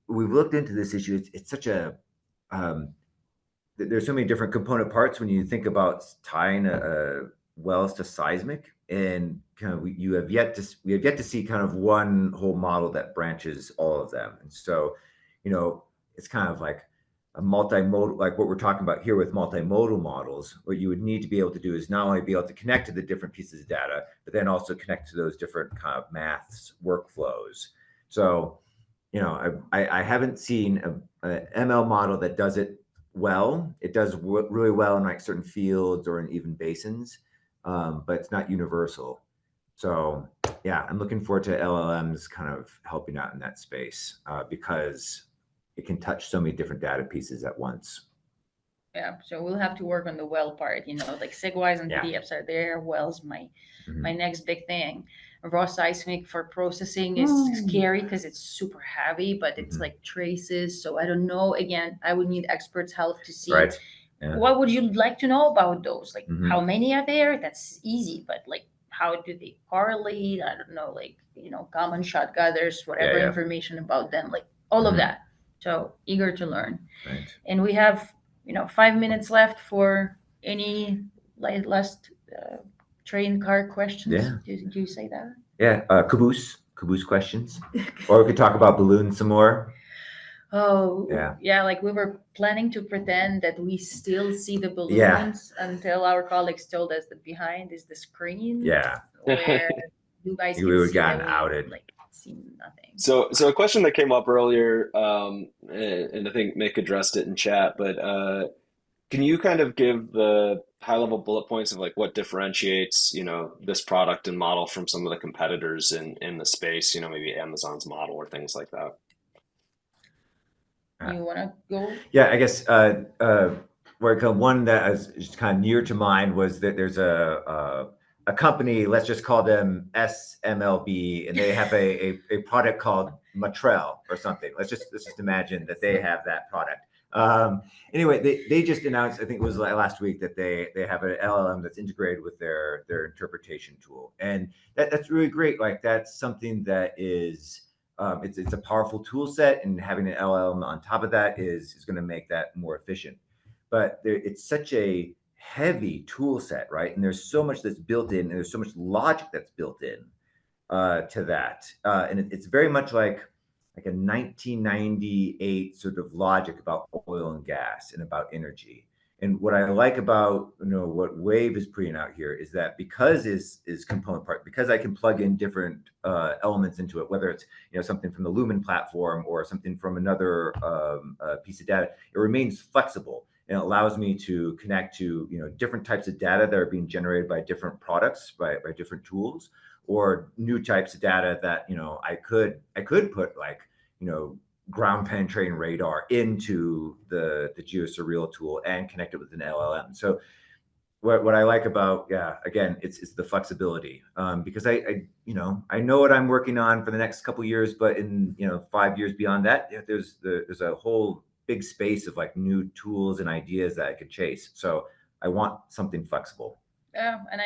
we've looked into this issue. It's such a, there's so many different component parts when you think about tying wells to Seismic, and kind of we have yet to see kind of one whole model that branches all of them. And so, it's kind of like a multimodal, like what we're talking about here with multimodal models. What you would need to be able to do is not only be able to connect to the different pieces of data, but then also connect to those different kind of maths workflows. So, I haven't seen an ML model that does it well. It does really well in like certain fields or in even basins. But it's not universal. So I'm looking forward to LLMs kind of helping out in that space because it can touch so many different data pieces at once. Yeah, so we'll have to work on the well part, like Segwise and PDFs are there. Well's my next big thing. Raw Seismic for processing is scary because it's super heavy, but it's like traces. So I don't know. Again, I would need experts' help to see. Right. Yeah. What would you like to know about those? Like how many are there? That's easy, but like how do they correlate? I don't know, like common shot gathers, whatever information about them, like all of that. So eager to learn. Right. And we have 5 minutes left for any last train car questions. Yeah. Do you say that? Yeah. Caboose caboose questions, or we could talk about balloons some more. Oh, Yeah. yeah, like we were planning to pretend that we still see the Yeah. balloons until our colleagues told us that behind is the screen Yeah. where you guys We can would have see that gotten we outed. like see nothing. So a question that came up earlier, and I think Nick addressed it in chat, but can you kind of give the high-level bullet points of like what differentiates, this product and model from some of the competitors in the space, maybe Amazon's model or things like that? You want to go? Yeah, I guess one that is kind of near to mind was that there's a company, let's just call them SMLB, and they have a product called Matrel or something. Let's just imagine that they have that product. Anyway, they just announced, I think it was last week, that they have an LLM that's integrated with their interpretation tool, and that's really great. Like that's something that is it's a powerful tool set, and having an LLM on top of that is going to make that more efficient. But it's such a heavy tool set, right? And there's so much that's built in, and there's so much logic that's built in to that, and it's very much like a 1998 sort of logic about oil and gas and about energy. And what I like about what WAIW is putting out here is that because is component part, because I can plug in different elements into it, whether it's something from the Lumen platform or something from another piece of data, it remains flexible and it allows me to connect to different types of data that are being generated by different products, by different tools, or new types of data that I could put like ground penetrating radar into the GeoSurreal tool and connect it with an LLM. So what I like about, again, it's the flexibility, because I know what I'm working on for the next couple of years, but in 5 years beyond that, there's a whole big space of like new tools and ideas that I could chase. So I want something flexible. Yeah, and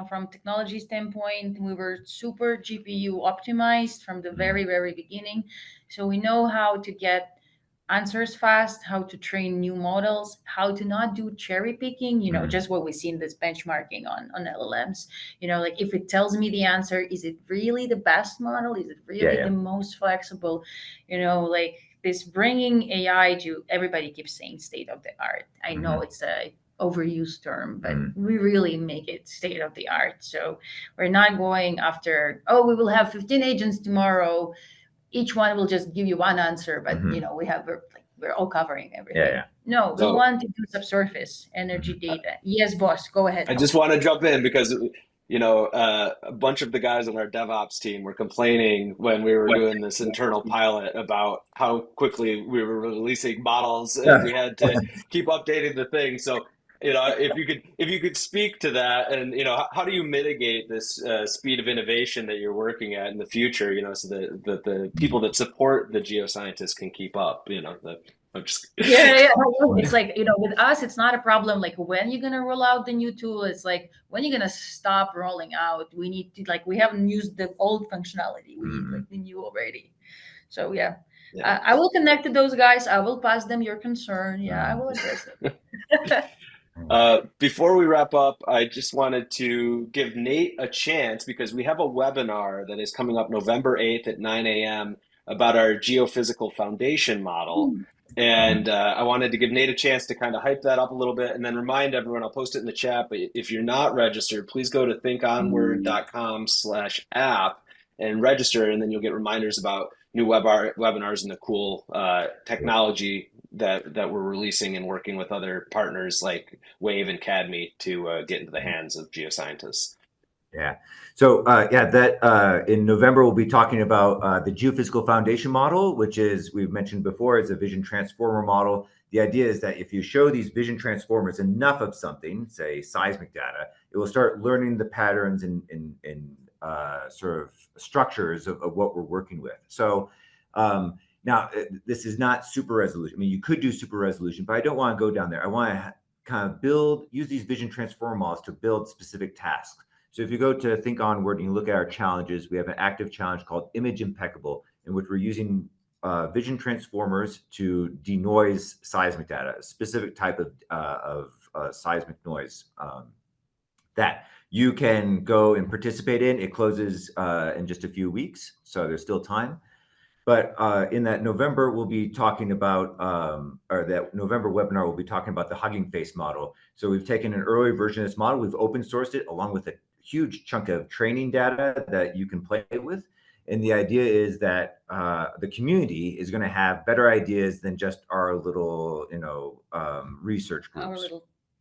from technology standpoint, we were super GPU optimized from the very, very beginning. So we know how to get answers fast, how to train new models, how to not do cherry picking, just what we see in this benchmarking on LLMs. Like if it tells me the answer, is it really the best model? Is it really the most flexible? Like this bringing AI to, everybody keeps saying state of the art. I know it's a overused term, but we really make it state of the art. So we're not going after, we will have 15 agents tomorrow, each one will just give you one answer, but we're all covering everything. No, we want to do subsurface energy data. Yes, boss, go ahead. I just want to jump in because a bunch of the guys on our DevOps team were complaining when we were doing this internal pilot about how quickly we were releasing models and we had to keep updating the thing. So if you could speak to that, and how do you mitigate this speed of innovation that you're working at in the future, so that the people that support the geoscientists can keep up, I'm just yeah. It's like, with us, it's not a problem. Like when you're going to roll out the new tool, it's like when you're going to stop rolling out, we need to, like, we haven't used the old functionality. We need like the new already. So yeah. I will connect to those guys. I will pass them your concern. Yeah, I will address it. Before we wrap up, I just wanted to give Nate a chance because we have a webinar that is coming up November 8th at 9 a.m. about our geophysical foundation model. And I wanted to give Nate a chance to kind of hype that up a little bit and then remind everyone, I'll post it in the chat, but if you're not registered, please go to thinkonward.com/app and register, and then you'll get reminders about new webinars and the cool technology that we're releasing and working with other partners like WAIW and CADME to get into the hands of geoscientists. Yeah. So that in November we'll be talking about the geophysical foundation model, which is, we've mentioned before, is a vision transformer model. The idea is that if you show these vision transformers enough of something, say seismic data, it will start learning the patterns and sort of structures of what we're working with. So now this is not super resolution. I mean, you could do super resolution, but I don't want to go down there. I want to kind of use these vision transformer models to build specific tasks. So if you go to ThinkOnward and you look at our challenges, we have an active challenge called Image Impeccable, in which we're using vision transformers to denoise seismic data, a specific type of seismic noise that you can go and participate in. It closes in just a few weeks, so there's still time. But in that November, we'll be talking about, or that November webinar, we'll be talking about the Hugging Face model. So we've taken an early version of this model, we've open sourced it along with a huge chunk of training data that you can play with. And the idea is that the community is going to have better ideas than just our little, research groups.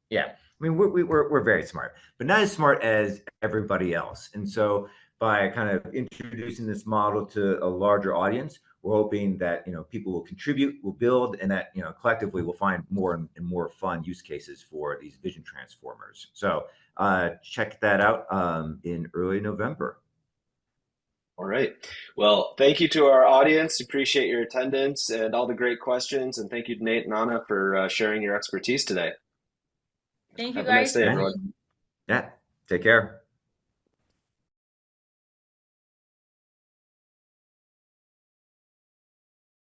Yeah, I mean, we're very smart, but not as smart as everybody else. And so by kind of introducing this model to a larger audience, we're hoping that people will contribute, will build, and that collectively we'll find more and more fun use cases for these vision transformers. So check that out in early November. All right. Well, thank you to our audience. Appreciate your attendance and all the great questions. And thank you to Nate and Anna for sharing your expertise today. Thank you Have a nice guys. day, everyone. Yeah, take care.